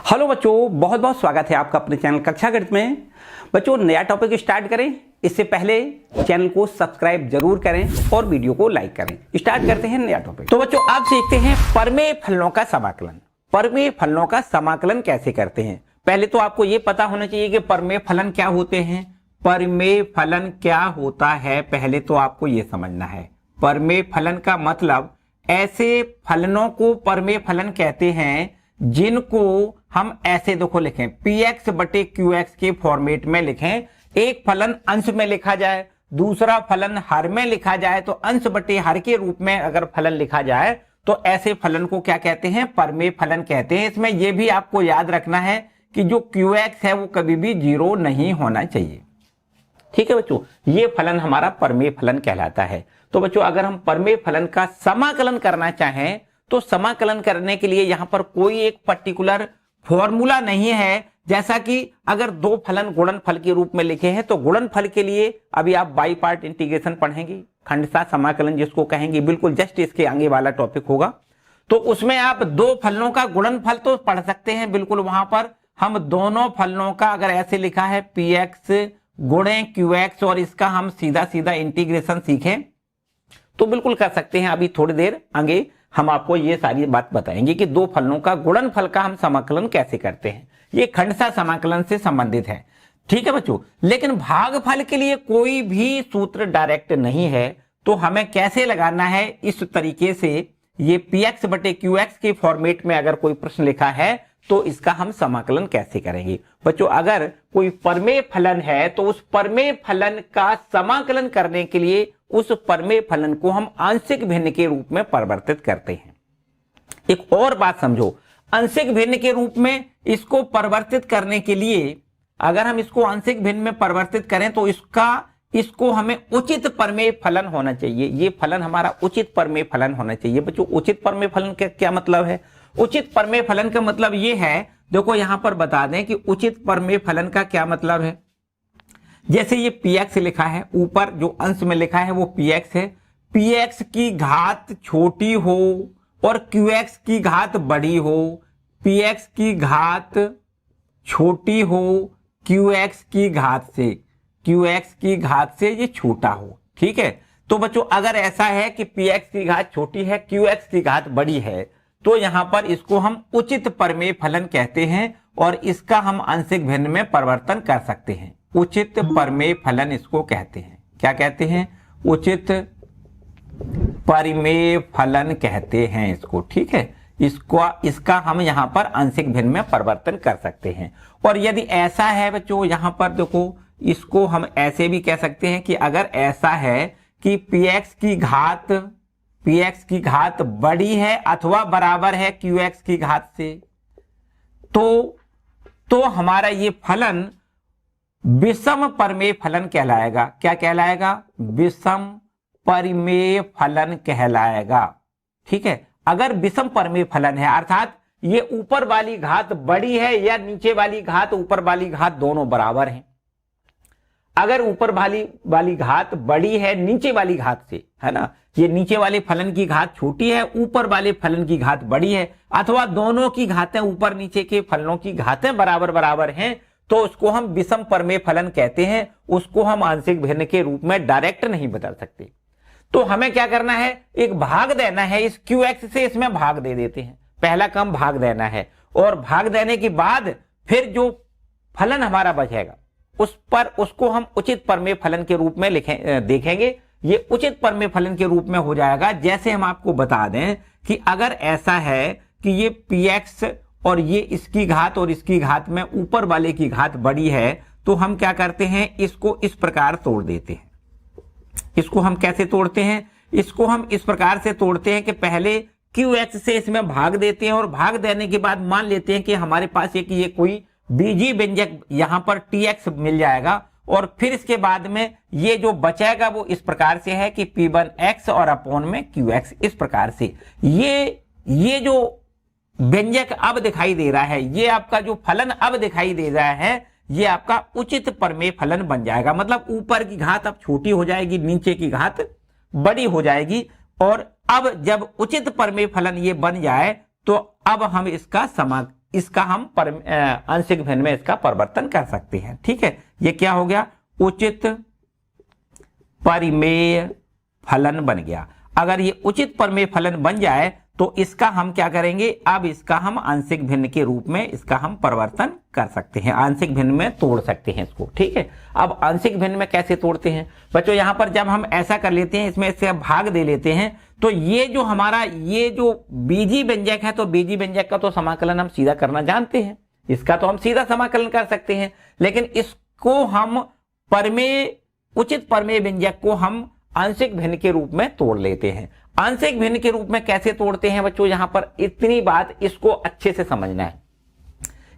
Hello बच्चों, बहुत बहुत स्वागत है आपका अपने चैनल कक्षा गणित में। बच्चों, नया टॉपिक स्टार्ट करें इससे पहले चैनल को सब्सक्राइब जरूर करें और वीडियो को लाइक करें। स्टार्ट करते हैं नया टॉपिक। तो बच्चों, आप सीखते हैं परमेय फलनों का समाकलन। परमेय फलनों का समाकलन कैसे करते हैं? पहले तो आपको यह पता होना चाहिए कि परमेय फलन क्या होते हैं। परमेय फलन क्या होता है पहले तो आपको यह समझना है। परमेय फलन का मतलब ऐसे फलनों को परमेय फलन कहते हैं जिनको हम ऐसे देखो लिखें, px बटे qx के फॉर्मेट में लिखें। एक फलन अंश में लिखा जाए, दूसरा फलन हर में लिखा जाए, तो अंश बटे हर के रूप में अगर फलन लिखा जाए तो ऐसे फलन को क्या कहते हैं? परमेय फलन कहते हैं। इसमें यह भी आपको याद रखना है कि जो qx है वो कभी भी 0 नहीं होना चाहिए। ठीक है बच्चों, ये फलन हमारा परमेय फलन कहलाता है। तो बच्चों, अगर हम परमेय फलन का समाकलन करना चाहें तो समाकलन करने के लिए यहां पर कोई एक पर्टिकुलर फॉर्मूला नहीं है। जैसा कि अगर दो फलन गुणनफल के रूप में लिखे हैं तो गुणनफल के लिए अभी आप बाई पार्ट इंटीग्रेशन पढ़ेंगे, खंडशः समाकलन जिसको कहेंगे, बिल्कुल जस्ट इसके आगे वाला टॉपिक होगा। तो उसमें आप दो फलनों का गुणनफल तो पढ़ सकते हैं। बिल्कुल वहां पर हम दोनों फलनों का अगर ऐसे लिखा है px गुणे qx और इसका हम सीधा सीधा इंटीग्रेशन सीखें तो बिल्कुल कर सकते हैं। अभी थोड़ी देर आगे हम आपको ये सारी बात बताएंगे कि दो फलनों का गुणनफल का हम समाकलन कैसे करते हैं। ये खंडशः समाकलन से संबंधित है। ठीक है बच्चों, लेकिन भागफल के लिए कोई भी सूत्र डायरेक्ट नहीं है। तो हमें कैसे लगाना है? इस तरीके से ये px बटे qx के फॉर्मेट में अगर कोई प्रश्न लिखा है तो इसका हम समाकलन कैसे करेंगे? बच्चों, अगर कोई परमेय फलन है तो उस परमेय फलन का समाकलन करने के लिए उस परमेय फलन को हम आंशिक भिन्न के रूप में परिवर्तित करते हैं। एक और बात समझो, आंशिक भिन्न के रूप में इसको परिवर्तित करने के लिए अगर हम इसको आंशिक भिन्न में परिवर्तित करें तो इसको हमें उचित परमेय फलन होना चाहिए। ये फलन हमारा उचित परमेय फलन होना चाहिए। बच्चों, उचित परमेय फलन का क्या मतलब है? उचित परमेय फलन का मतलब ये है, देखो यहां पर बता दें कि उचित परमेय फलन का क्या मतलब है। जैसे ये px लिखा है, ऊपर जो अंश में लिखा है वो px है। px की घात छोटी हो और qx की घात बड़ी हो, px की घात छोटी हो qx की घात से ये छोटा हो। ठीक है, तो बच्चों अगर ऐसा है कि px की घात छोटी है, qx की घात बड़ी है, तो यहां पर इसको हम उचित परमेय फलन कहते हैं और इसका हम आंशिक भिन्न में परिवर्तन कर सकते हैं। उचित परमेय फलन इसको कहते हैं। क्या कहते हैं? उचित परमेय फलन कहते हैं इसको। ठीक है, इसका हम यहां पर आंशिक भिन्न में परिवर्तन कर सकते हैं। और यदि ऐसा है बच्चों, यहां पर देखो, इसको हम ऐसे भी कह सकते हैं कि अगर ऐसा है कि px की घात बड़ी है अथवा बराबर है qx की घात से, तो हमारा ये फलन विषम परमेय फलन कहलाएगा। क्या कहलाएगा? विषम परमेय फलन कहलाएगा। ठीक है, अगर विषम परमेय फलन है अर्थात ये ऊपर वाली घात बड़ी है या नीचे वाली घात ऊपर वाली घात दोनों बराबर हैं। अगर ऊपर वाली घात बड़ी है नीचे वाली घात से, है ना, ये नीचे वाले फलन की घात छोटी है, ऊपर वाले फलन की घात बड़ी है, अथवा दोनों की घातें ऊपर नीचे के फलनों की घातें बराबर हैं, तो उसको हम विषम परमेय फलन कहते हैं। उसको हम आंशिक भिन्न के रूप में डायरेक्ट नहीं बदल सकते। तो हमें क्या करना है? एक भाग देना है। इस qx से इसमें भाग दे देते हैं। पहला काम भाग देना है और भाग देने के बाद फिर जो फलन हमारा बचेगा उसको हम उचित परमेय फलन के रूप में देखेंगे। ये उचित परमेय फलन के रूप में हो जाएगा। जैसे हम आपको बता दें कि अगर ऐसा है कि ये px और ये इसकी घात और इसकी घात में ऊपर वाले की घात बड़ी है, तो हम क्या करते हैं? इसको इस प्रकार तोड़ देते हैं। इसको हम कैसे तोड़ते हैं? इसको हम इस प्रकार से तोड़ते हैं कि पहले qx से इसमें भाग देते हैं और भाग देने के बाद मान लेते हैं कि हमारे पास ये कोई बीजीय व्यंजक यहां पर tx मिल जाएगा और फिर इसके बाद में ये जो बचेगा वो इस प्रकार से है कि p1x और अपॉन में qx। इस प्रकार से ये जो व्यंजक अब दिखाई दे रहा है, ये आपका जो फलन अब दिखाई दे रहा है, ये आपका उचित परमेय फलन बन जाएगा। मतलब ऊपर की घात अब छोटी हो जाएगी, नीचे की घात बड़ी हो जाएगी। और अब जब उचित परमेय फलन ये बन जाए तो अब हम इसका हम आंशिक भिन्न में इसका परिवर्तन कर सकते हैं। ठीक है, ये क्या हो गया, उचित परिमेय फलन बन गया। अगर ये उचित परिमेय फलन बन जाए तो इसका हम क्या करेंगे, अब इसका हम आंशिक भिन्न के रूप में इसका हम परिवर्तन कर सकते हैं, आंशिक भिन्न में तोड़ सकते हैं इसको। ठीक है, अब आंशिक भिन्न में कैसे तोड़ते हैं बच्चों, यहां पर जब हम ऐसा कर लेते हैं, इसमें से भाग दे लेते हैं, तो ये जो हमारा ये जो बीजी व्यंजक है, तो बीजी व्यंजक का तो समाकलन हम सीधा करना जानते हैं, इसका तो हम सीधा समाकलन कर सकते हैं, लेकिन इसको हम परिमेय, उचित परिमेय व्यंजक को हम आंशिक भिन्न के रूप में तोड़ लेते हैं। आंशिक भिन्न के रूप में कैसे तोड़ते हैं बच्चों, यहां पर इतनी बात इसको अच्छे से समझना है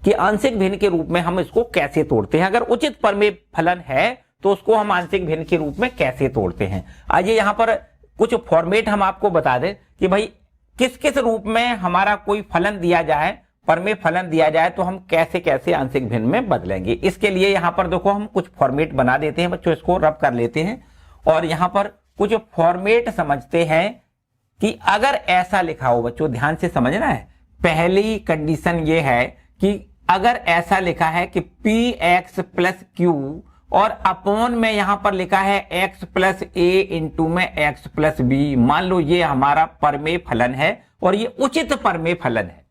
कि आंशिक भिन्न के रूप में हम इसको कैसे तोड़ते हैं। अगर उचित परिमेय फलन है तो उसको हम आंशिक भिन्न के रूप में कैसे तोड़ते हैं। आइए यहां पर कुछ फॉर्मेट हम आपको बता दें कि भाई किस किस रूप में हमारा कोई फलन दिया जाए, परिमेय फलन दिया जाए, तो हम कैसे कैसे आंशिक भिन्न में बदलेंगे। इसके लिए यहां पर देखो हम कुछ फॉर्मेट बना देते हैं बच्चों, इसको रब कर लेते हैं और यहां पर कुछ फॉर्मेट समझते हैं कि अगर ऐसा लिखा हो, बच्चों ध्यान से समझना है, पहली कंडीशन ये है कि अगर ऐसा लिखा है कि px प्लस क्यू और अपॉन में यहां पर लिखा है x प्लस ए इंटू में x प्लस बी, मान लो ये हमारा परिमेय फलन है और ये उचित परिमेय फलन है।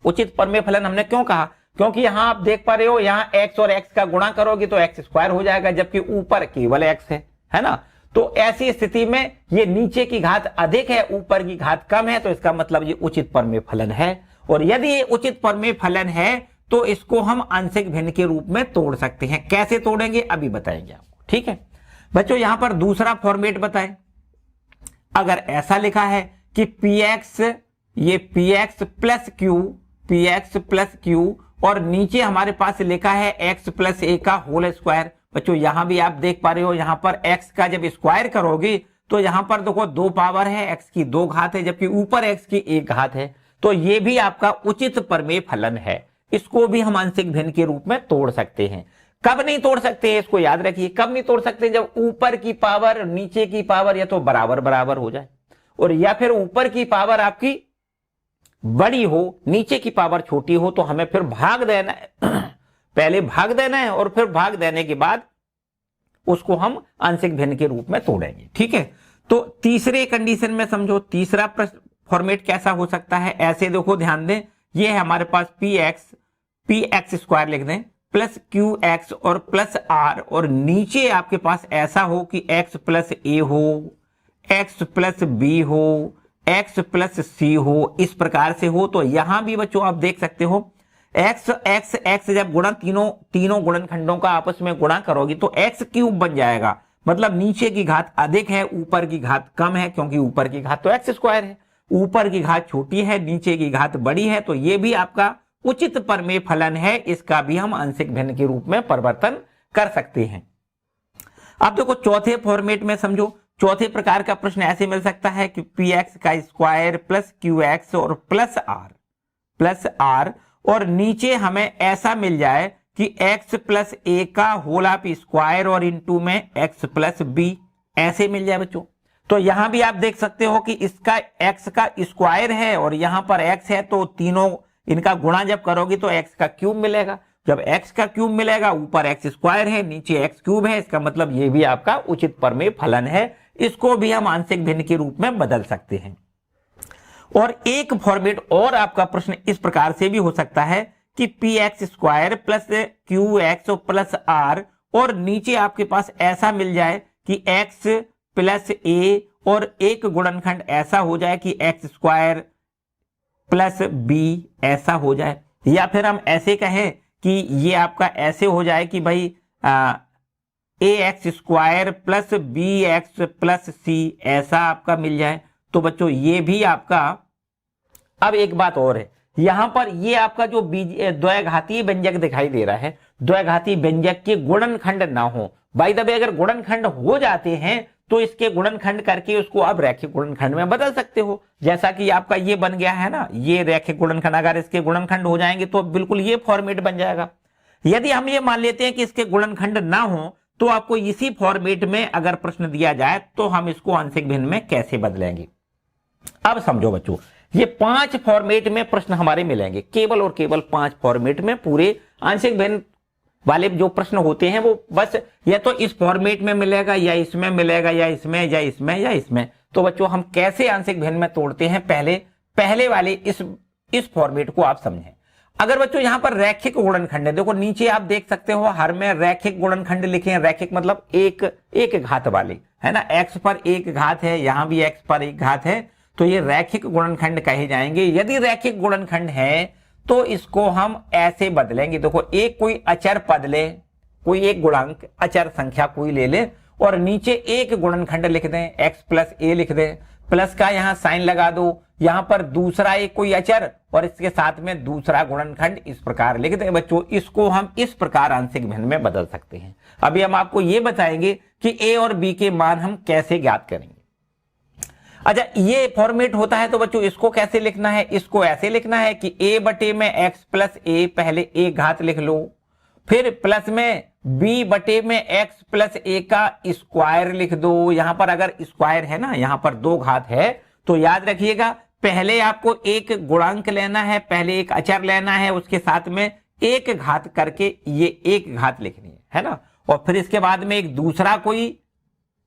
उचित परिमेय फलन हमने क्यों कहा, क्योंकि यहां आप देख पा रहे हो, यहां x और x का गुणा करोगे तो x स्क्वायर हो जाएगा, जबकि ऊपर केवल x है ना। तो ऐसी स्थिति में ये नीचे की घात अधिक है, ऊपर की घात कम है, तो इसका मतलब ये उचित परिमेय फलन है। और यदि ये उचित परिमेय फलन है तो इसको हम आंशिक भिन्न के रूप में तोड़ सकते हैं। कैसे तोड़ेंगे अभी बताएंगे आपको। ठीक है बच्चों, यहां पर दूसरा फॉर्मेट बताएं। अगर ऐसा लिखा है कि px, ये px प्लस क्यू और नीचे हमारे पास लिखा है x प्लस ए का होल स्क्वायर। बच्चों यहां भी आप देख पा रहे हो, यहां पर x का जब स्क्वायर करोगे तो यहां पर देखो 2 पावर है, x की 2 घात है, जबकि ऊपर x की 1 घात है। तो ये भी आपका उचित परिमेय फलन है, इसको भी हम आंशिक भिन्न के रूप में तोड़ सकते हैं। कब नहीं तोड़ सकते हैं इसको याद रखिए, कब नहीं तोड़ सकते, जब ऊपर की पावर नीचे की पावर या तो बराबर बराबर हो जाए, और या फिर ऊपर की पावर आपकी बड़ी हो, नीचे की पावर छोटी हो, तो हमें फिर भाग देना है पहले भाग देना है और फिर भाग देने के बाद उसको हम आंशिक भिन्न के रूप में तोड़ेंगे। ठीक है, तो तीसरे कंडीशन में समझो, तीसरा फॉर्मेट कैसा हो सकता है। ऐसे देखो ध्यान दें, ये है हमारे पास px स्क्वायर लिख दें प्लस qx और प्लस r, और नीचे आपके पास ऐसा हो कि x प्लस ए हो, x प्लस बी हो, x प्लस सी हो, इस प्रकार से हो। तो यहां भी बच्चों आप देख सकते हो x जब गुणा तीनों गुणनखंडों का आपस में गुणा करोगी तो x क्यूब बन जाएगा। मतलब नीचे की घात अधिक है, ऊपर की घात कम है, क्योंकि ऊपर की घात तो x स्क्वायर है, ऊपर की घात छोटी है, नीचे की घात बड़ी है। तो ये भी आपका उचित परिमेय फलन है, इसका भी हम आंशिक भिन्न के रूप में परिवर्तन कर सकते हैं। अब देखो चौथे फॉर्मेट में समझो, चौथे प्रकार का प्रश्न ऐसे मिल सकता है कि px का स्क्वायर प्लस qx और प्लस r, और नीचे हमें ऐसा मिल जाए कि x प्लस ए का होल ऑफ स्क्वायर और इनटू में x प्लस बी, ऐसे मिल जाए बच्चों। तो यहां भी आप देख सकते हो कि इसका x का स्क्वायर है और यहां पर x है, तो तीनों इनका गुणा जब करोगे तो x का क्यूब मिलेगा। जब x का क्यूब मिलेगा, ऊपर x स्क्वायर है, नीचे x क्यूब है, इसका मतलब ये भी आपका उचित परिमेय फलन है, इसको भी हम आंशिक भिन्न के रूप में बदल सकते हैं। और एक फॉर्मेट और आपका प्रश्न इस प्रकार से भी हो सकता है कि px square plus qx plus r, और नीचे आपके पास ऐसा मिल जाए कि x प्लस ए और एक गुणनखंड ऐसा हो जाए कि x स्क्वायर प्लस बी ऐसा हो जाए। या फिर हम ऐसे कहें कि ये आपका ऐसे हो जाए कि भाई ax square plus B X plus C, ऐसा आपका मिल जाए। तो बच्चों ये भी आपका, अब एक बात और है, यहां पर ये आपका जो द्वैघातीय व्यंजक दिखाई दे रहा है, द्वैघातीय व्यंजक के गुणनखंड ना हो। बाय द वे अगर गुणनखंड हो जाते हैं तो इसके गुणनखंड करके उसको आप रैखिक गुणनखंड में बदल सकते हो। जैसा कि आपका ये बन गया है ना, ये रैखिक गुणनखंड, अगर इसके गुणनखंड हो जाएंगे तो बिल्कुल ये फॉर्मेट बन जाएगा। यदि हम ये मान लेते हैं कि इसके गुणनखंड ना हो, तो आपको इसी फॉर्मेट में अगर प्रश्न दिया जाए तो हम इसको आंशिक भिन्न में कैसे बदलेंगे। अब समझो बच्चों, ये 5 फॉर्मेट में प्रश्न हमारे मिलेंगे, केवल और केवल 5 फॉर्मेट में पूरे आंशिक भिन्न वाले जो प्रश्न होते हैं वो बस या तो इस फॉर्मेट में मिलेगा या इसमें मिलेगा या इसमें या इसमें या इसमें। तो बच्चों हम कैसे आंशिक भिन्न में तोड़ते हैं, पहले वाले इस फॉर्मेट को आप समझें। अगर बच्चों यहां पर रैखिक गुणनखंड है, देखो नीचे आप देख सकते हो हर में रैखिक गुणनखंड लिखे हैं। रैखिक मतलब एक घात वाले, है ना, x पर एक घात है, यहां भी x पर एक घात है, तो ये रैखिक गुणनखंड कहे जाएंगे। यदि रैखिक गुणनखंड है तो इसको हम ऐसे बदलेंगे, देखो एक कोई अचर पद ले, कोई एक गुणांक अचर संख्या कोई ले ले और नीचे एक गुणनखंड लिख दें, x प्लस a लिख दें, प्लस का यहां साइन लगा दो, यहां पर दूसरा एक कोई अचर और इसके साथ में दूसरा गुणनखंड इस प्रकार लिख दें। बच्चों इसको हम इस प्रकार आंशिक भिन्न में बदल सकते हैं। अभी हम आपको यह बताएंगे कि a और b के मान हम कैसे ज्ञात करेंगे। अच्छा, ये फॉर्मेट होता है तो बच्चों इसको कैसे लिखना है, इसको ऐसे लिखना है कि a बटे में x प्लस a, पहले एक घात लिख लो, फिर प्लस में b बटे में x प्लस a का स्क्वायर लिख दो। यहां पर अगर स्क्वायर है ना, यहां पर 2 घात है तो याद रखिएगा पहले आपको एक गुणांक लेना है, पहले एक अचर लेना है, उसके साथ में एक घात करके ये एक घात लिखनी है ना, और फिर इसके बाद में एक दूसरा कोई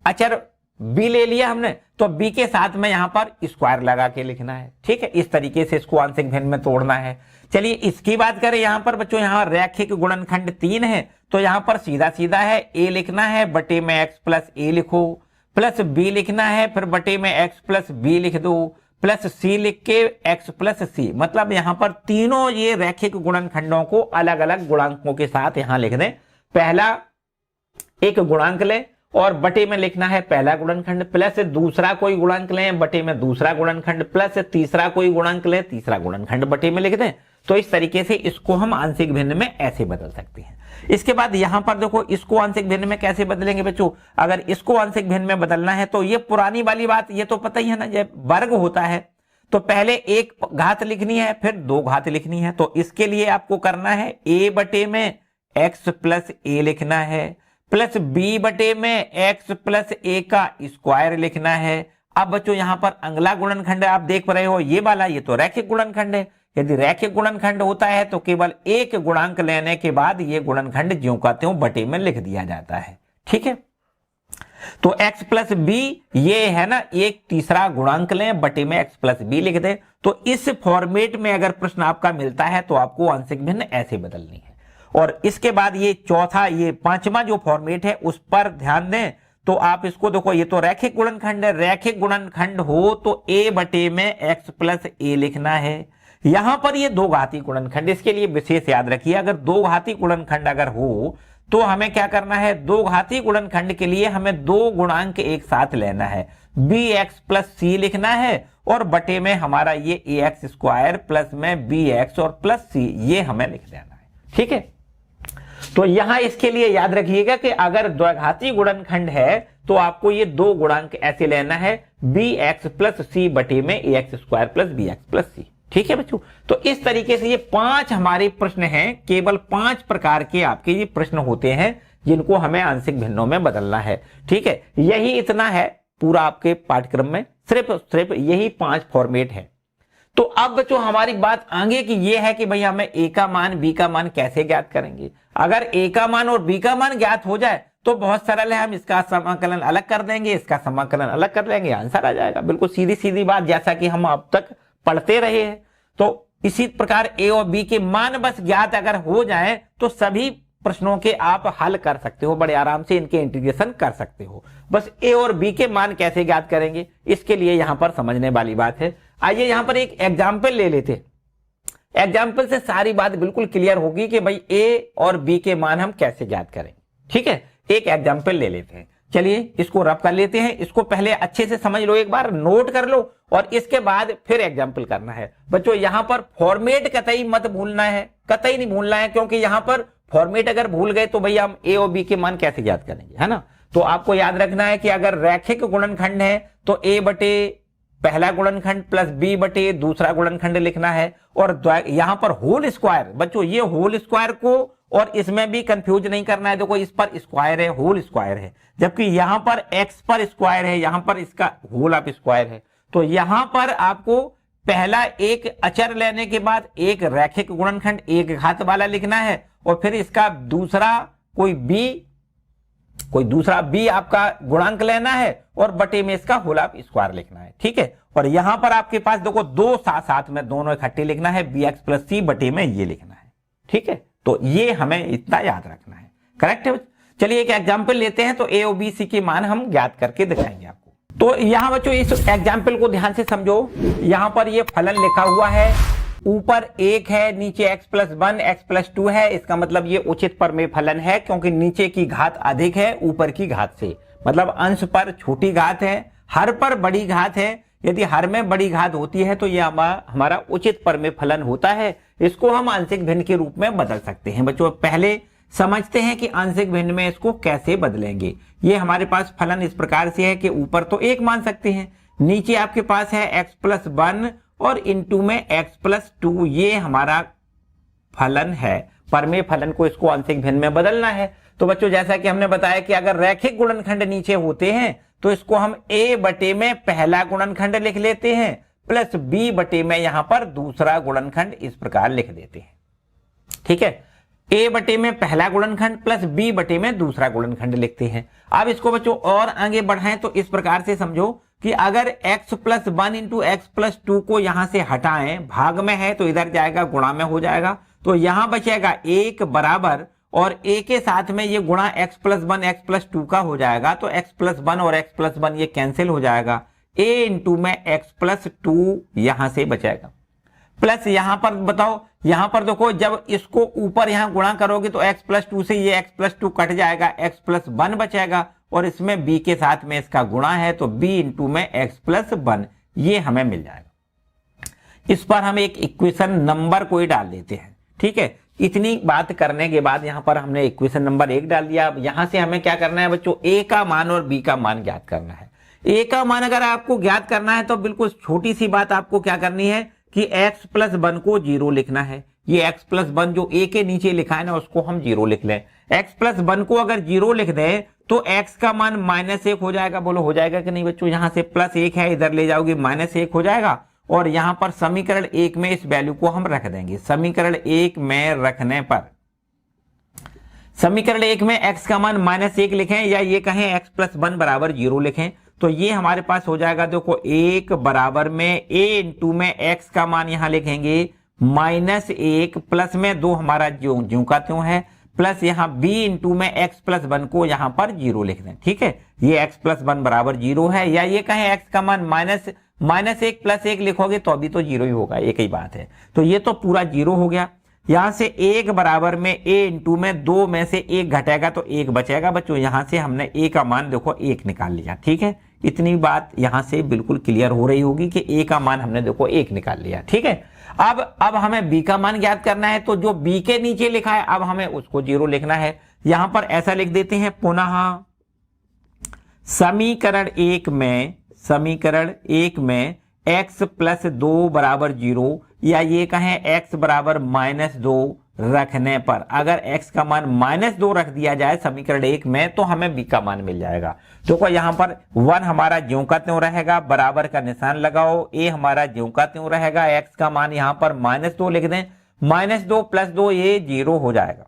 अचर b ले लिया हमने तो b के साथ में यहां पर स्क्वायर लगा के लिखना है। ठीक है, इस तरीके से इसको आंशिक भिन्न में तोड़ना है। चलिए इसकी बात करें, यहां पर बच्चों यहां रैखिक गुणनखंड 3 है तो यहां पर सीधा सीधा है a लिखना है, बटे में x प्लस a लिखो, प्लस b लिखना है, फिर बटे में x प्लस b लिख दो, प्लस c लिख के x प्लस c। मतलब यहां पर तीनों ये रैखिक गुणनखंडों को अलग अलग गुणांकों के साथ यहां लिख दें। पहला एक गुणांक ले और बटे में लिखना है पहला गुणनखंड, प्लस दूसरा कोई गुणांक लें, बटे में दूसरा गुणनखंड, प्लस तीसरा कोई गुणांक लें, तीसरा गुणनखंड बटे में लिख दें। तो इस तरीके से इसको हम आंशिक भिन्न में ऐसे बदल सकते हैं। इसके बाद यहां पर देखो इसको आंशिक भिन्न में कैसे बदलेंगे बच्चों, अगर इसको आंशिक भिन्न में बदलना है तो ये पुरानी वाली बात, ये तो पता ही है ना, जब वर्ग होता है तो पहले एक घात लिखनी है फिर 2 घात लिखनी है। तो इसके लिए आपको करना है a बटे में x प्लस a लिखना है, प्लस b बटे में x प्लस a का स्क्वायर लिखना है। अब बच्चों यहां पर अगला गुणनखंड आप देख रहे हो ये वाला, ये तो रैखिक गुणनखंड है। यदि रैखिक गुणनखंड होता है तो केवल एक गुणांक लेने के बाद ये गुणनखंड ज्यों का त्यों बटे में लिख दिया जाता है। ठीक है, तो x प्लस b ये है ना, एक तीसरा गुणांक लें, बटे में x प्लस b लिख दें। तो इस फॉर्मेट में अगर प्रश्न आपका मिलता है तो आपको आंशिक भिन्न ऐसे बदलनी है। और इसके बाद ये चौथा, ये 5वां जो फॉर्मेट है उस पर ध्यान दें। तो आप इसको देखो, ये तो रैखिक गुणनखंड है, रैखिक गुणनखंड हो तो a बटे में x प्लस a लिखना है। यहां पर ये 2 घाती गुणनखंड, इसके लिए विशेष याद रखिए, अगर 2 घाती गुणनखंड अगर हो तो हमें क्या करना है, 2 घाती गुणनखंड के लिए हमें 2 गुणांक एक साथ लेना है, bx प्लस c लिखना है और बटे में हमारा ये ax स्क्वायर प्लस में bx और प्लस c ये हमें लिख देना है। ठीक है, तो यहां इसके लिए याद रखिएगा कि अगर द्विघाती गुणनखंड है तो आपको ये 2 गुणांक ऐसे लेना है, bx प्लस c बटे में ax square plus bx plus c। ठीक है बच्चों, तो इस तरीके से ये 5 हमारे प्रश्न हैं, केवल 5 प्रकार के आपके ये प्रश्न होते हैं जिनको हमें आंशिक भिन्नों में बदलना है। ठीक है, यही इतना है पूरा आपके पाठ्यक्रम में, सिर्फ यही 5 फॉर्मेट है। तो अब बच्चों हमारी बात आगे की ये है कि भाई हमें a का मान b का मान कैसे ज्ञात करेंगे। अगर a का मान और b का मान ज्ञात हो जाए तो बहुत सरल है, हम इसका समाकलन अलग कर देंगे, इसका समाकलन अलग कर लेंगे, आंसर आ जाएगा। बिल्कुल सीधी सीधी बात, जैसा कि हम अब तक पढ़ते रहे हैं। तो इसी प्रकार a और b के मान बस ज्ञात अगर हो जाए तो सभी प्रश्नों के आप हल कर सकते हो, बड़े आराम से इनके इंटीग्रेशन कर सकते हो। बस a और b के मान कैसे ज्ञात करेंगे, इसके लिए यहां पर समझने वाली बात है। आइए यहां पर एक एग्जाम्पल ले लेते हैं, एग्जाम्पल से सारी बात बिल्कुल क्लियर होगी कि भाई a और b के मान हम कैसे ज्ञात करेंगे। ठीक है, एक एग्जाम्पल ले लेते हैं, चलिए इसको रब कर लेते हैं। इसको पहले अच्छे से समझ लो, एक बार नोट कर लो और इसके बाद फिर एग्जाम्पल करना है। बच्चों यहां पर फॉर्मेट कतई मत भूलना है, कतई नहीं भूलना है, क्योंकि यहां पर फॉर्मेट अगर भूल गए तो भैया हम a और b के मान कैसे ज्ञात करेंगे, है ना। तो आपको याद रखना है कि अगर रैखिक गुणनखंड है तो a बटे पहला गुणनखंड प्लस b बटे दूसरा गुणनखंड लिखना है। और यहां पर होल स्क्वायर, बच्चों ये होल स्क्वायर को और इसमें भी कंफ्यूज नहीं करना है। देखो इस पर स्क्वायर है, होल स्क्वायर है, जबकि यहां पर x पर स्क्वायर है, यहां पर इसका होल ऑफ स्क्वायर है। तो यहां पर आपको पहला एक अचर लेने के बाद एक रैखिक गुणनखंड एक घात वाला लिखना है और फिर इसका दूसरा कोई दूसरा बी आपका गुणांक लेना है और बटे में इसका होल ऑफ स्क्वायर लिखना है। ठीक है, और यहां पर आपके पास देखो दो साथ साथ में दोनों इकट्ठे लिखना है, बी एक्स प्लस सी बटे में ये लिखना है। ठीक है, तो ये हमें इतना याद रखना है। करेक्ट है। चलिए एक एग्जाम्पल लेते हैं, तो ए और बी सी के मान हम ज्ञात करके दिखाएंगे आपको। तो यहां बच्चों इस एग्जाम्पल को ध्यान से समझो। यहां पर ये फलन लिखा हुआ है, ऊपर 1 है, नीचे x प्लस 1 x प्लस 2 है। इसका मतलब ये उचित परमेय फलन है, क्योंकि नीचे की घात अधिक है ऊपर की घात से, मतलब अंश पर छोटी घात है, हर पर बड़ी घात है। यदि हर में बड़ी घात होती है तो यह हमारा उचित परमेय फलन होता है। इसको हम आंशिक भिन्न के रूप में बदल सकते हैं। बच्चों पहले समझते हैं कि आंशिक भिन्न में इसको कैसे बदलेंगे। ये हमारे पास फलन इस प्रकार से है कि ऊपर तो 1 मान सकते हैं, नीचे आपके पास है x प्लस 1 और इनटू में x प्लस 2, ये हमारा फलन है। परमेय फलन को इसको आंशिक भिन्न में बदलना है। तो बच्चों जैसा कि हमने बताया कि अगर रैखिक गुणनखंड नीचे होते हैं तो इसको हम a बटे में पहला गुणनखंड लिख लेते हैं प्लस b बटे में यहां पर दूसरा गुणनखंड इस प्रकार लिख देते हैं। ठीक है, a बटे में पहला गुणनखंड प्लस b बटे में दूसरा गुणनखंड लिखते हैं। अब इसको बच्चों और आगे बढ़ाएं तो इस प्रकार से समझो कि अगर x plus 1 into x plus 2 को यहां से हटाएं, भाग में है तो इधर जाएगा गुणा में हो जाएगा, तो यहां बचेगा 1 बराबर और a के साथ में ये गुणा x प्लस 1 एक्स प्लस 2 का हो जाएगा, तो x प्लस 1 और x प्लस 1 ये कैंसिल हो जाएगा, a इंटू में x प्लस 2 यहां से बचेगा। प्लस यहां पर बताओ, यहां पर देखो जब इसको ऊपर यहां गुणा करोगे तो x प्लस 2 से ये x प्लस 2 कट जाएगा, x प्लस 1 बचेगा और इसमें b के साथ में इसका गुणा है तो b इंटू में x प्लस 1 ये हमें मिल जाएगा। इस पर हम एक इक्वेशन नंबर कोई डाल देते हैं। ठीक है, इतनी बात करने के बाद यहां पर हमने इक्वेशन नंबर 1 डाल दिया। अब यहां से हमें क्या करना है बच्चों, a का मान और b का मान ज्ञात करना है। a का मान अगर आपको ज्ञात करना है तो बिल्कुल छोटी सी बात आपको क्या करनी है कि x प्लस 1 को 0 लिखना है। ये x प्लस 1 जो a के नीचे लिखा है ना उसको हम 0 लिख लें। x प्लस 1 को अगर 0 लिख दें तो x का मान -1 हो जाएगा। बोलो हो जाएगा कि नहीं बच्चों, यहां से प्लस 1 है इधर ले जाओगे -1 हो जाएगा और यहां पर समीकरण 1 में इस वैल्यू को हम रख देंगे। समीकरण 1 में रखने पर समीकरण 1 में x का मान -1 लिखें या ये कहें x प्लस 1 बराबर 0 लिखें तो ये हमारे पास हो जाएगा। देखो 1 बराबर में a इंटू में x का मान यहां लिखेंगे -1 प्लस में 2 हमारा ज्यों का त्यों है प्लस यहाँ b इंटू में x प्लस 1 को यहां पर 0 लिख दें। ठीक है, ये x प्लस 1 बराबर 0 है या ये कहें x का मान -1 प्लस 1 लिखोगे तो अभी तो 0 ही होगा, एक ही बात है। तो ये तो पूरा 0 हो गया। यहां से 1 बराबर में a इंटू में 2 में से 1 घटेगा तो 1 बचेगा। बच्चों यहां से हमने a का मान देखो 1 निकाल लिया। ठीक है, इतनी बात यहां से बिल्कुल क्लियर हो रही होगी कि a का मान हमने देखो 1 निकाल लिया। ठीक है, अब हमें b का मान ज्ञात करना है तो जो b के नीचे लिखा है अब हमें उसको 0 लिखना है। यहां पर ऐसा लिख देते हैं, पुनः समीकरण 1 में x प्लस 2 बराबर 0 या ये कहें x बराबर -2 रखने पर, अगर x का मान -2 रख दिया जाए समीकरण 1 में तो हमें b का मान मिल जाएगा। देखो यहां पर 1 हमारा ज्यों का त्यों रहेगा, बराबर का निशान लगाओ, a हमारा ज्यों का त्यों रहेगा, x का मान यहां पर -2 लिख दें, -2 प्लस 2 ये 0 हो जाएगा,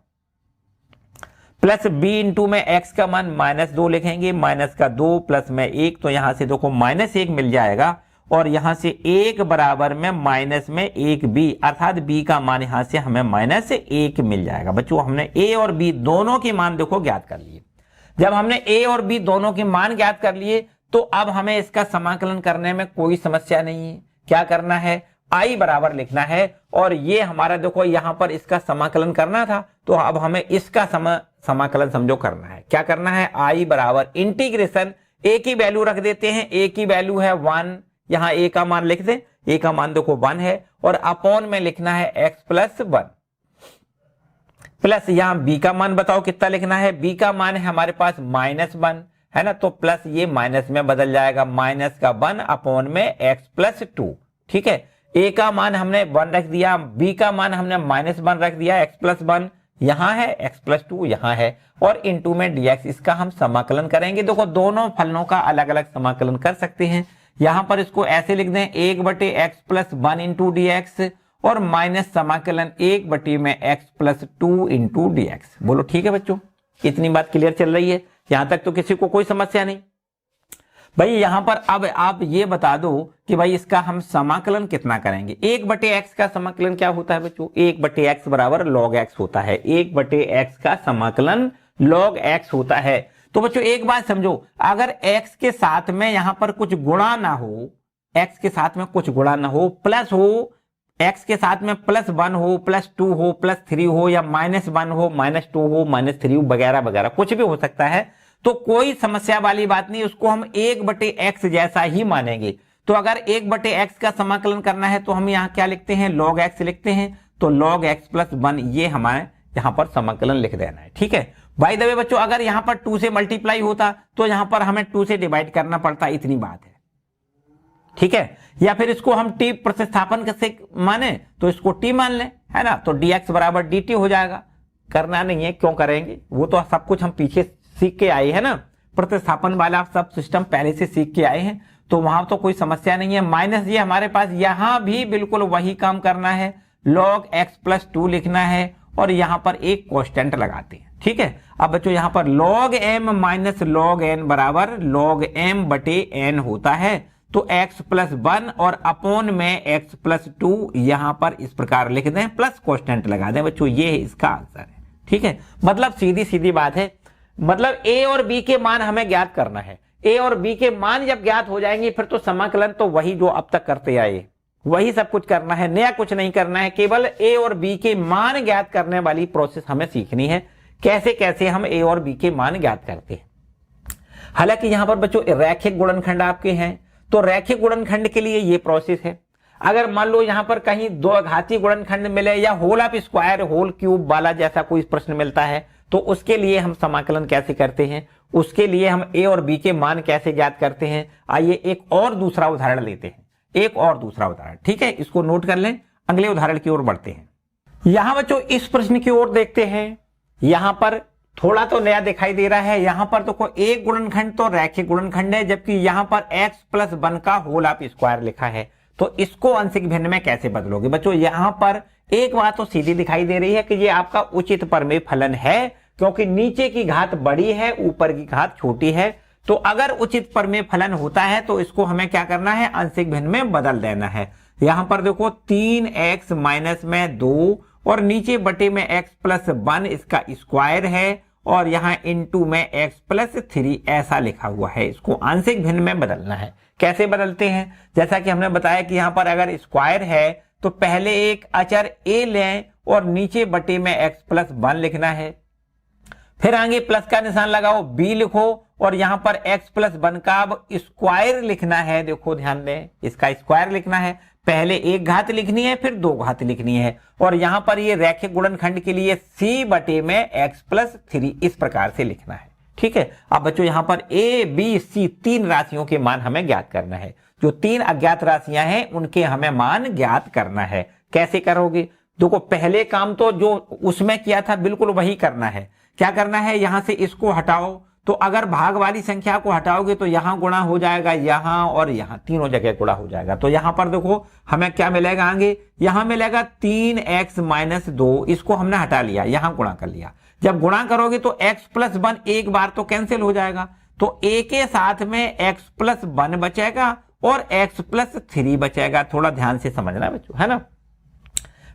प्लस b इंटू में x का मान -2 लिखेंगे, माइनस का 2 प्लस में 1 तो यहां से देखो -1 मिल जाएगा और यहां से 1 बराबर में माइनस में 1b अर्थात b का मान यहां से हमें -1 मिल जाएगा। बच्चों हमने a और b दोनों के मान देखो ज्ञात कर लिए। जब हमने a और b दोनों के मान ज्ञात कर लिए तो अब हमें इसका समाकलन करने में कोई समस्या नहीं है। क्या करना है, i बराबर लिखना है और ये हमारा देखो यहां पर इसका समाकलन करना था तो अब हमें इसका समाकलन समझो करना है। क्या करना है, i बराबर इंटीग्रेशन a की वैल्यू रख देते हैं, a की वैल्यू है 1, यहां a का मान लिख दें, a का मान देखो 1 है और अपॉन में लिखना है x प्लस 1 प्लस यहां b का मान बताओ कितना लिखना है, b का मान है हमारे पास -1 है ना, तो प्लस ये माइनस में बदल जाएगा, माइनस का 1 अपॉन में x प्लस 2। ठीक है, a का मान हमने 1 रख दिया, b का मान हमने -1 रख दिया, x प्लस 1 यहां है, x प्लस 2 यहां है और इनटू में dx, इसका हम समाकलन करेंगे। देखो दोनों फलनों का अलग अलग समाकलन कर सकते हैं। यहां पर इसको ऐसे लिख दें 1/x plus 1 into D x और माइनस समाकलन 1 में x plus 2 into D x. बोलो ठीक है बच्चों, इतनी बात क्लियर चल रही है, यहां तक तो किसी को कोई समस्या नहीं। भाई यहां पर अब आप ये बता दो कि भाई इसका हम समाकलन कितना करेंगे। 1/x का समाकलन क्या होता है बच्चों, 1/x बराबर log x होता है। 1/x का समाकलन log x होता है। तो बच्चों एक बात समझो, अगर x के साथ में यहां पर कुछ गुणा ना हो, x के साथ में कुछ गुणा ना हो, प्लस हो, x के साथ में +1 हो, +2 हो, +3 हो, या -1 हो, -2 हो, -3 हो, वगैरह वगैरह कुछ भी हो सकता है, तो कोई समस्या वाली बात नहीं, उसको हम 1/x जैसा ही मानेंगे। तो अगर 1/x का समाकलन करना है तो हम यहाँ क्या लिखते हैं, log x लिखते हैं। तो log x + 1 ये हमारे यहाँ पर समाकलन लिख देना है, ठीक है। बाय द वे बच्चों, अगर यहाँ पर 2 से मल्टीप्लाई होता तो यहाँ पर हमें 2 से डिवाइड करना पड़ता, इतनी बात है, ठीक है। या फिर इसको हम t प्रतिस्थापन से माने तो इसको t मान लें, है ना। तो dx बराबर dt हो जाएगा। करना नहीं है, क्यों करेंगे, वो तो सब कुछ हम पीछे सीख के आए हैं ना, प्रतिस्थापन वाला सब सिस्टम पहले से सीख के आए हैं, तो वहां तो कोई समस्या नहीं है। माइनस ये हमारे पास यहां भी बिल्कुल वही काम करना है, log x + 2 लिखना है और यहां पर एक कांस्टेंट लगाते हैं, ठीक है। अब बच्चों यहां पर log m minus log n बराबर log m/n होता है। तो x + 1 और अपॉन में x + 2 यहां पर इस प्रकार लिख दें, प्लस कांस्टेंट लगा दें बच्चों, ये इसका आंसर है, ठीक है। मतलब सीधी सीधी बात है, मतलब a और b के मान हमें ज्ञात करना है। a और b के मान जब ज्ञात हो जाएंगे फिर तो समाकलन तो वही जो अब तक करते आए, वही सब कुछ करना है, नया कुछ नहीं करना है। केवल a और b के मान ज्ञात करने वाली प्रोसेस हमें सीखनी है, कैसे कैसे हम a और b के मान ज्ञात करते हैं। हालांकि यहां पर बच्चों रैखिक गुणनखंड आपके हैं, तो रैखिक गुणनखंड के लिए ये प्रोसेस है। अगर मान लो यहां पर कहीं दो घातीय गुणनखंड मिले या whole of square whole cube वाला जैसा कोई प्रश्न मिलता है, तो उसके लिए हम समाकलन कैसे करते हैं, उसके लिए हम a और b के मान कैसे ज्ञात करते हैं। आइए एक और दूसरा उदाहरण लेते हैं, एक और दूसरा उदाहरण, ठीक है। इसको नोट कर लें, अगले उदाहरण की ओर बढ़ते हैं। यहां बच्चों इस प्रश्न की ओर देखते हैं। यहां पर थोड़ा तो नया दिखाई दे रहा है। यहां पर देखो एक गुणनखंड तो रैखिक गुणनखंड है, जबकि यहां पर x + 1 का होल ऑफ स्क्वायर लिखा है। तो इसको आंशिक भिन्न में कैसे बदलोगे बच्चों। यहां पर एक बात तो सीधी दिखाई दे रही है कि ये आपका उचित परमेय फलन है, क्योंकि नीचे की घात बड़ी है, ऊपर की घात छोटी है। तो अगर उचित परमेय फलन होता है तो इसको हमें क्या करना है, आंशिक भिन्न में बदल देना है। यहां पर देखो 3x माइनस में 2 और नीचे बटे में x + 1 इसका स्क्वायर है, और यहां इनटू में x + 3 ऐसा लिखा हुआ है। इसको आंशिक भिन्न में बदलना है। कैसे बदलते हैं, जैसा कि हमने बताया कि यहां पर अगर स्क्वायर है तो पहले एक अचर a लें और नीचे बटे में x + 1 लिखना है, फिर आगे प्लस का निशान लगाओ, b लिखो और यहां पर x + 1 का अब स्क्वायर लिखना है। देखो ध्यान दें, इसका स्क्वायर लिखना है, पहले एक घात लिखनी है फिर 2 घात लिखनी है, और यहां पर ये रैखिक गुणनखंड के लिए c बटे में x + 3 इस प्रकार से लिखना है, ठीक है। अब बच्चों यहां पर a b c 3 राशियों के मान हमें ज्ञात करना है। जो 3 अज्ञात राशियां हैं उनके हमें मान ज्ञात करना है। कैसे करोगे, देखो पहले काम तो जो उसमें किया था बिल्कुल वही करना है। क्या करना है, यहां से इसको हटाओ, तो अगर भाग वाली संख्या को हटाओगे तो यहां गुणा हो जाएगा, यहां और यहां तीनों जगह गुणा हो जाएगा। तो यहां पर देखो हमें क्या मिलेगा, आगे यहां मिलेगा 3x - 2, इसको हमने हटा लिया, यहां गुणा कर लिया। जब गुणा करोगे तो x + 1 एक बार तो कैंसिल हो जाएगा, तो a के साथ में x + 1 बचेगा और x + 3 बचेगा। थोड़ा ध्यान से समझना बच्चों, है ना।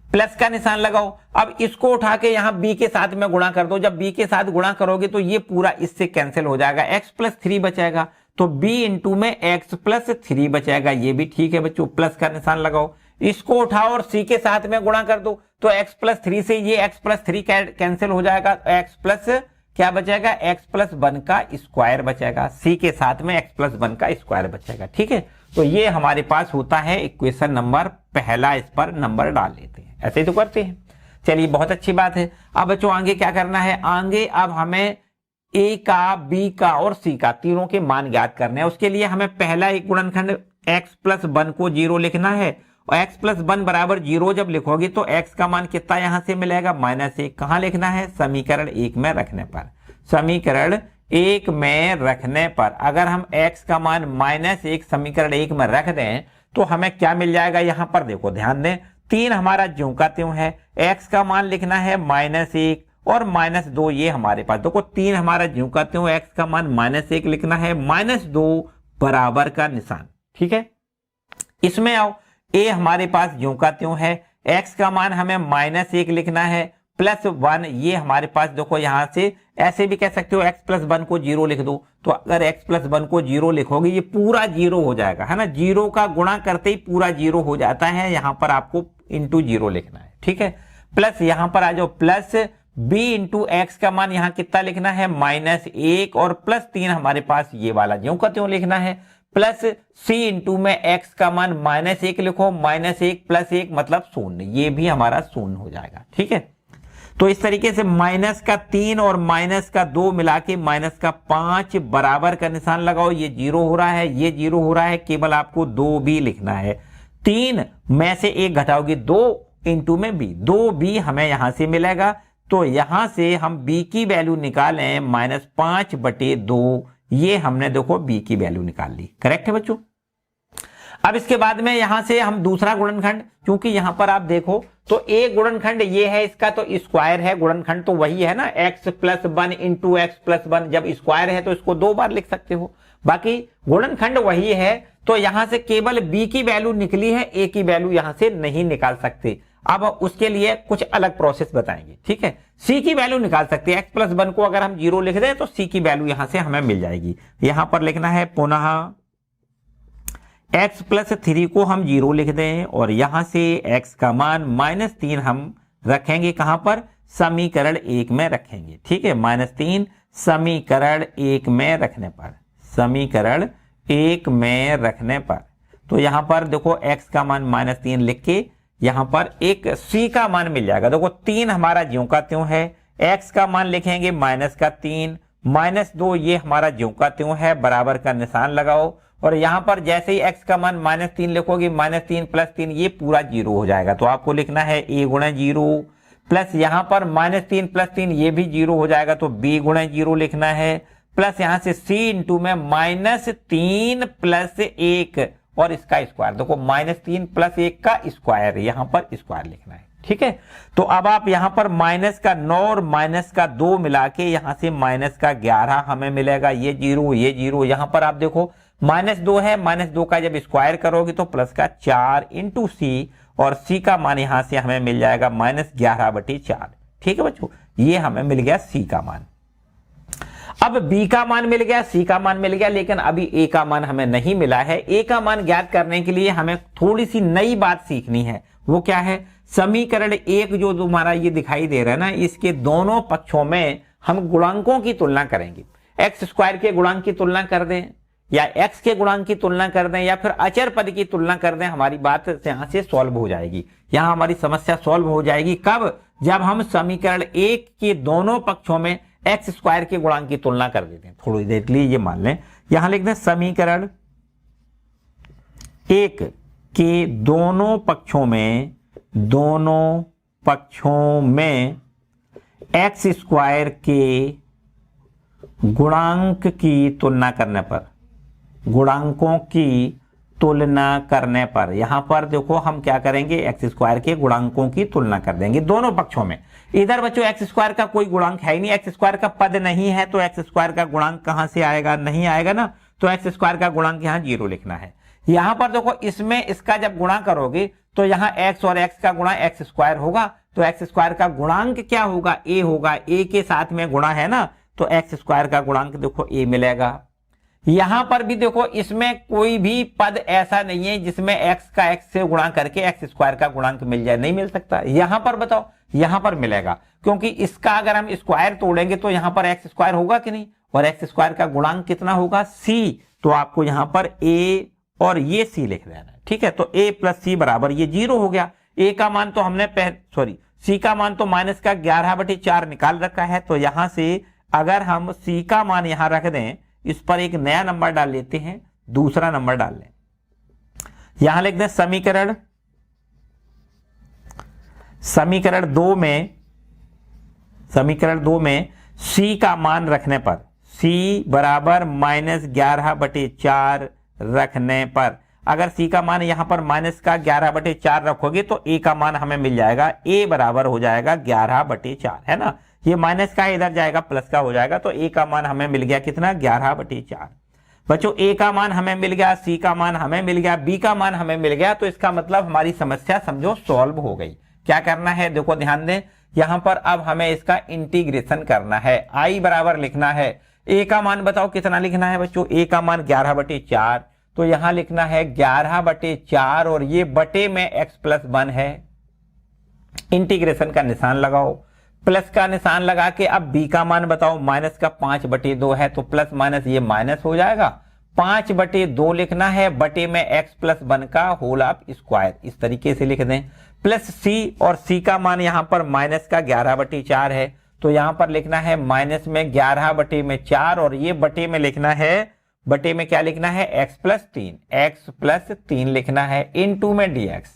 प्लस का निशान लगाओ, अब इसको उठा के यहां b के साथ में गुणा कर दो। जब b के साथ गुणा करोगे तो ये पूरा इससे कैंसिल हो जाएगा, x + 3 बचेगा, तो b इंटू में x + 3 बचेगा। ये भी ठीक है बच्चों, प्लस का निशान लगाओ, इसको उठाओ और c के साथ में गुणा कर दो, तो x + 3 से ये x + 3 कैंसिल हो जाएगा, x प्लस क्या बचेगा, x + 1 का स्क्वायर बचेगा, c के साथ में x + 1 का स्क्वायर बचेगा, ठीक है। तो ये हमारे पास होता है इक्वेशन नंबर पहला, इस पर नंबर डाल लेते हैं, ऐसे ही तो करते हैं। चलिए बहुत अच्छी बात है। अब बच्चों आगे क्या करना है, आगे अब हमें a का, b का और c का तीनों के मान ज्ञात करने हैं। उसके लिए हमें पहला एक गुणनखंड x + 1 को 0 लिखना है, और x + 1 बराबर 0 जब लिखोगे तो x का मान कितना यहां से मिलेगा, -1। कहां लिखना है, समीकरण 1 में रखने पर। समीकरण 1 में रखने पर अगर हम x का मान -1 समीकरण 1 में रख दें तो हमें क्या मिल जाएगा। यहां पर देखो ध्यान दें, 3 हमारा ज्यों का त्यों है, x का मान लिखना है -1 और -2 ये हमारे पास देखो 3 हमारा ज्यों का त्यों, x का मान -1 लिखना है, -2 बराबर का निशान। ठीक है, इसमें आओ, a हमारे पास ज्यों का त्यों है, x का मान हमें -1 लिखना है, +1 ये हमारे पास देखो यहां से ऐसे भी कह सकते हो x + 1 को 0 लिख दो। तो अगर x + 1 को 0 लिखोगे ये पूरा 0 हो जाएगा, है ना। 0 का गुणा करते ही पूरा 0 हो जाता है, यहां पर आपको × 0 लिखना है। ठीक है, प्लस यहां पर आ जाओ, प्लस b × x का मान यहां कितना लिखना है -1 और +3 हमारे पास ये वाला ज्यों का त्यों लिखना है, प्लस c × में x का मान -1 लिखो, -1 + 1 मतलब 0, ये भी हमारा 0 हो जाएगा। ठीक है, तो इस तरीके से -3 और -2 मिला के -5 बराबर का निशान लगाओ, ये 0 हो रहा है, ये 0 हो रहा है, केवल आपको 2b लिखना है। 3 में से 1 घटाओगे 2 × में b, 2b हमें यहां से मिलेगा। तो यहां से हम b की वैल्यू निकालें -5/2, ये हमने देखो b की वैल्यू निकाल ली। करेक्ट है बच्चों। अब इसके बाद में यहां से हम दूसरा गुणनखंड, क्योंकि यहां पर आप देखो तो एक गुणनखंड ये है, इसका तो स्क्वायर है, गुणनखंड तो वही है ना, x + 1 × x + 1, जब स्क्वायर है तो इसको 2 बार लिख सकते हो, बाकी गुणनखंड वही है। तो यहां से केवल b की वैल्यू निकली है, a की वैल्यू यहां से नहीं निकाल सकते। अब उसके लिए कुछ अलग प्रोसेस बताएंगे। ठीक है, c की वैल्यू निकाल सकते हैं, x + 1 को अगर हम 0 लिख दें तो c की वैल्यू यहां से हमें मिल जाएगी। यहां पर लिखना है पुनः x + 3 को हम 0 लिख दें और यहां से x का मान -3 हम रखेंगे, कहां पर, समीकरण 1 में रखेंगे। ठीक है, -3 समीकरण 1 में रखने पर, समीकरण 1 में रखने पर, तो यहां पर देखो x का मान -3 लिख के यहां पर एक c का मान मिल जाएगा। देखो 3 हमारा ज्यों का त्यों है, x का मान लिखेंगे -3, -2 ये हमारा ज्यों का त्यों है, बराबर का निशान लगाओ और यहां पर जैसे ही x का मान -3 लिखोगे, -3 + 3 ये पूरा 0 हो जाएगा। तो आपको लिखना है a × 0, प्लस यहां पर -3 + 3 ये भी 0 हो जाएगा, तो b × 0 लिखना है, प्लस यहां से c × में -3 + 1 और इसका स्क्वायर, देखो -3 + 1 का स्क्वायर, यहां पर स्क्वायर लिखना है। ठीक है, तो अब आप यहां पर -9 और -2 मिला के यहां से -11 हमें मिलेगा, ये 0 ये 0। यहां पर आप देखो -2 है, -2 का जब स्क्वायर करोगे तो +4 × c और c का मान यहां से हमें मिल जाएगा -11/4। ठीक है बच्चों, ये हमें मिल गया c का मान। अब b का मान मिल गया, c का मान मिल गया, लेकिन अभी a का मान हमें नहीं मिला है। a का मान ज्ञात करने के लिए हमें थोड़ी सी नई बात सीखनी है। वो क्या है, समीकरण 1 जो तुम्हारा ये दिखाई दे रहा है ना, इसके दोनों पक्षों में हम गुणांकों की तुलना करेंगे। x² के गुणांक की तुलना कर दें या x के गुणांक की तुलना कर दें या फिर अचर पद की तुलना कर दें, हमारी बात यहां से सॉल्व हो जाएगी। यहां हमारी समस्या सॉल्व हो जाएगी कब, जब हम समीकरण 1 के दोनों पक्षों में x² के गुणांक की तुलना कर देते हैं। थोड़ी देर के लिए ये मान लें, यहां लिख दें समीकरण 1 के दोनों पक्षों में x² के गुणांक की तुलना करने पर, गुणांकों की तुलना करने पर, यहां पर देखो हम क्या करेंगे, x² के गुणांकों की तुलना कर देंगे दोनों पक्षों में। इधर बच्चों x² का कोई गुणांक है ही नहीं, x² का पद नहीं है, तो x² का गुणांक कहां से आएगा, नहीं आएगा ना, तो x² का गुणांक यहां 0 लिखना है। यहां पर देखो इसमें इसका जब गुणा करोगे तो यहां x और x का गुणा x² होगा, तो x² का गुणांक क्या होगा, a होगा, a के साथ में गुणा है ना, तो x² का गुणांक देखो a मिलेगा। यहां पर भी देखो इसमें कोई भी पद ऐसा नहीं है जिसमें x का x से गुणा करके x² का गुणांक मिल जाए, नहीं मिल सकता। यहां पर बताओ, यहां पर मिलेगा, क्योंकि इसका अगर हम स्क्वायर तोड़ेंगे तो यहां पर x² होगा कि नहीं, और x² का गुणांक कितना होगा, c, तो आपको यहां पर a और ये c लिख देना है। ठीक है, तो a + c बराबर ये 0 हो गया। a का मान तो हमने c का मान तो -11/4 निकाल रखा है, तो यहां से अगर हम c का मान यहां रख दें, इस पर एक नया नंबर डाल लेते हैं, दूसरा नंबर डाल लें, यहां लिख दें समीकरण 2 में c का मान रखने पर, सी बराबर -11/4 रखने पर, अगर सी का मान यहां पर -11/4 रखोगे तो ए का मान हमें मिल जाएगा, ए बराबर हो जाएगा 11/4, है ना। ये माइनस का इधर जाएगा प्लस का हो जाएगा, तो ए का मान हमें मिल गया कितना, 11/4। बच्चों ए का मान हमें मिल गया, सी का मान हमें मिल गया, बी का मान हमें मिल गया, तो इसका मतलब हमारी समस्या समझो सॉल्व हो गई। क्या करना है, देखो ध्यान दें, यहां पर अब हमें इसका इंटीग्रेशन करना है। आई बराबर लिखना है, ए का मान बताओ कितना लिखना है बच्चों, ए का मान 11/4, तो यहां लिखना है 11/4 और ये बटे में x+1 है। इंटीग्रेशन का निशान लगाओ, प्लस का निशान लगा के अब बी का मान बताओ, माइनस का 5/2 है, तो प्लस माइनस ये माइनस हो जाएगा, 5/2 लिखना है, बटे में x+1 का होल ऑफ स्क्वायर, इस तरीके से लिख दें। प्लस सी, और सी का मान यहां पर माइनस का 11/4 है, तो यहां पर लिखना है माइनस में 11/4 और ये बटे में लिखना है, बटे में क्या लिखना है, x+3 लिखना है, इनटू में dx।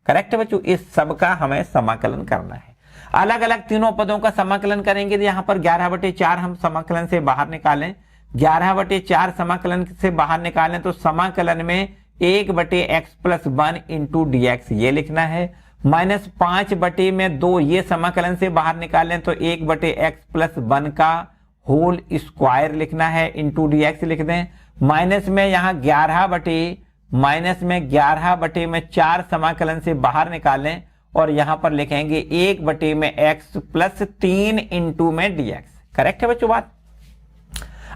करेक्ट है बच्चों, इस सब का हमें समाकलन करना है। अलग अलग तीनों पदों का समाकलन करेंगे तो यहां पर 11/4 हम समाकलन से बाहर निकालें, 11/4 समाकलन से बाहर निकालें तो समाकलन में 1/x+1 इंटू dx ये लिखना है, -5/2 ये समाकलन से बाहर निकालें तो 1/x+1 का होल स्क्वायर लिखना है, इंटू dx लिख दें। माइनस में यहाँ 11/4 समाकलन से बाहर निकालें और यहां पर लिखेंगे 1/x+3 इंटू में dx। करेक्ट है बच्चों बात।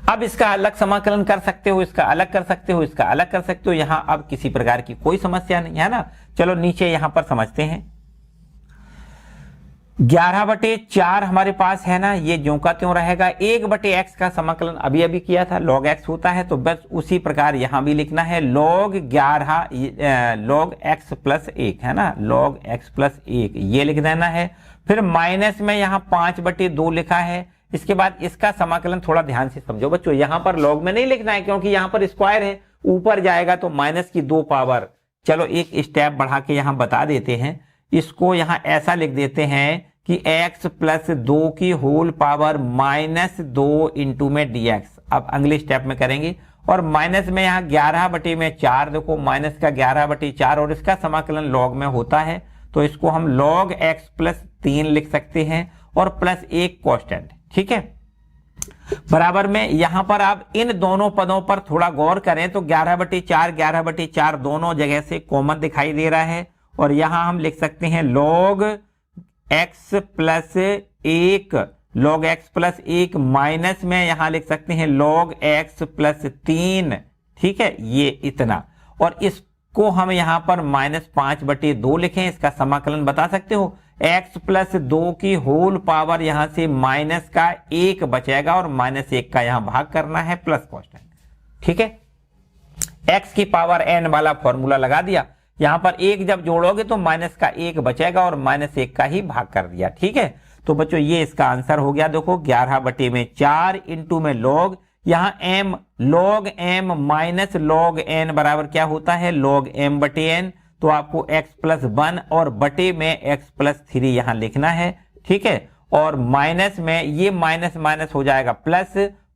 अब इसका अलग समाकलन कर सकते हो, इसका अलग कर सकते हो, इसका अलग कर सकते हो, यहां अब किसी प्रकार की कोई समस्या नहीं है ना। चलो नीचे यहां पर समझते हैं, 11/4 हमारे पास है ना, ये ज्यों का त्यों रहेगा। 1/x का समाकलन अभी अभी किया था, log x होता है, तो बस उसी प्रकार यहां भी लिखना है log x+1 है ना, log x+1 ये लिख देना है। फिर माइनस में यहां 5/2 लिखा है। इसके बाद इसका समाकलन थोड़ा ध्यान से समझो बच्चों, यहां पर log में नहीं लिखना है क्योंकि यहां पर स्क्वायर है, ऊपर जाएगा तो माइनस की 2 पावर। चलो एक स्टेप बढ़ा के यहां बता देते हैं, इसको यहां ऐसा लिख देते हैं कि x+2 की होल पावर -2 इंटू में dx। अब अगले स्टेप में करेंगे और माइनस में यहां 11/4, देखो माइनस का 11/4 और इसका समाकलन log में होता है, तो इसको हम log x+3 लिख सकते हैं और प्लस एक कांस्टेंट, ठीक है। बराबर में यहां पर आप इन दोनों पदों पर थोड़ा गौर करें तो 11/4 दोनों जगह से कॉमन दिखाई दे रहा है और यहां हम लिख सकते हैं log x+1 माइनस में यहां लिख सकते हैं log x+3, ठीक है, ये इतना। और इसको हम यहां पर -5/2 लिखें, इसका समाकलन बता सकते हो, x+2 की होल पावर यहां से माइनस का 1 बचेगा और -1 का यहां भाग करना है प्लस कांस्टेंट, ठीक है। x की पावर n वाला फॉर्मूला लगा दिया, यहां पर 1 जब जोड़ोगे तो माइनस का 1 बचेगा और -1 का ही भाग कर दिया, ठीक है। तो बच्चों ये इसका आंसर हो गया, देखो 11/4 इंटू में log, यहां m log m minus log n बराबर क्या होता है, log m/n, तो आपको x+1 और बटे में x+3 यहां लिखना है, ठीक है। और माइनस में ये माइनस माइनस हो जाएगा प्लस,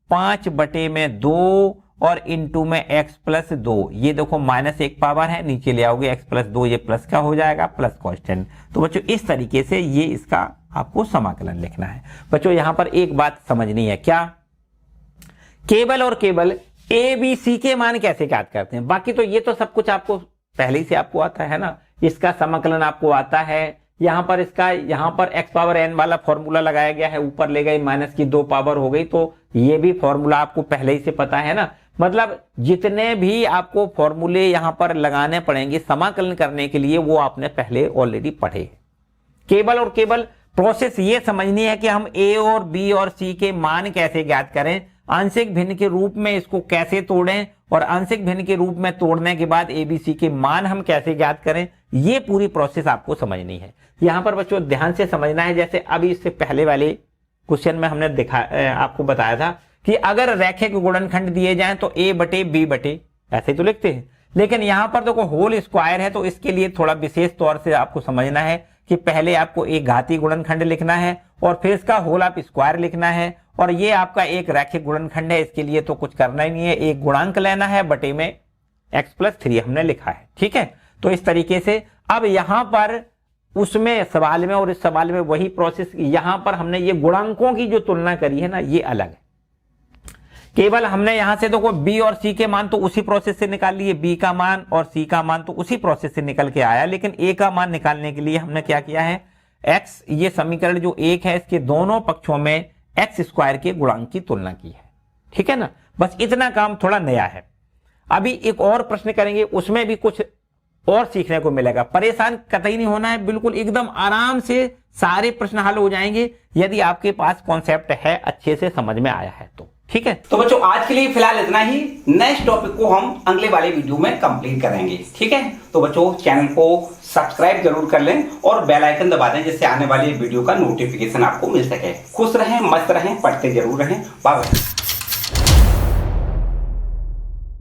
5/2 और इंटू में x+2, ये देखो -1 पावर है, नीचे ले आओगे x+2, ये प्लस का हो जाएगा प्लस कांस्टेंट। तो बच्चों इस तरीके से ये इसका आपको समाकलन लिखना है। बच्चों यहां पर एक बात समझनी है, क्या, केवल और केवल ए बी सी के मान कैसे ज्ञात करते हैं, बाकी तो ये तो सब कुछ आपको पहले ही से आपको आता है ना। इसका समाकलन आपको आता है, यहां पर इसका यहां पर x⁻n वाला फॉर्मूला लगाया गया है, ऊपर ले गई माइनस की 2 पावर हो गई, तो ये भी फॉर्मूला आपको पहले ही से पता है ना। मतलब जितने भी आपको फॉर्मूले यहां पर लगाने पड़ेंगे समाकलन करने के लिए, वो आपने पहले ऑलरेडी पढ़े। केवल और केवल प्रोसेस ये समझनी है कि हम ए और बी और सी के मान कैसे ज्ञात करें, आंशिक भिन्न के रूप में इसको कैसे तोड़ें और आंशिक भिन्न के रूप में तोड़ने के बाद एबीसी के मान हम कैसे ज्ञात करें, ये पूरी प्रोसेस आपको समझनी है। यहां पर बच्चों ध्यान से समझना है, जैसे अभी इससे पहले वाले क्वेश्चन में हमने आपको बताया था कि अगर रैखिक गुणनखंड दिए जाएं तो a/b ऐसे तो लिखते हैं, लेकिन यहां पर देखो होल स्क्वायर है, तो इसके लिए थोड़ा विशेष तौर से आपको समझना है कि पहले आपको एक घातीय गुणनखंड लिखना है और फिर इसका होल ऑफ स्क्वायर लिखना है और ये आपका एक रैखिक गुणनखंड है, इसके लिए तो कुछ करना ही नहीं है, एक गुणांक लेना है, बटे में x+3 हमने लिखा है। ठीक है, तो इस तरीके से अब यहां पर उसमें सवाल में और इस सवाल में वही प्रोसेस, यहां पर हमने ये गुणांकों की जो तुलना करी है ना, ये अलग है। केवल हमने यहां से देखो b और c के मान तो उसी प्रोसेस से निकाल लिए, b का मान और c का मान तो उसी प्रोसेस से निकल के आया, लेकिन a का मान निकालने के लिए हमने क्या किया है, x, ये समीकरण जो 1 है इसके दोनों पक्षों में x² के गुणांक की तुलना की है। ठीक है ना, बस इतना काम थोड़ा नया है। अभी एक और प्रश्न करेंगे, उसमें भी कुछ और सीखने को मिलेगा। परेशान कतई नहीं होना है, बिल्कुल एकदम आराम से सारे प्रश्न हल हो जाएंगे यदि आपके पास कॉन्सेप्ट है, अच्छे से समझ में आया है तो। ठीक है, तो बच्चों आज के लिए फिलहाल इतना ही। नेक्स्ट टॉपिक को हम अगले वाले वीडियो में कंप्लीट करेंगे। ठीक है, तो बच्चों चैनल को सब्सक्राइब जरूर कर लें और बेल आइकन दबा दें, जिससे आने वाली वीडियो का नोटिफिकेशन आपको मिल सके। खुश रहें, मस्त रहें, पढ़ते जरूर रहें। Bye bye.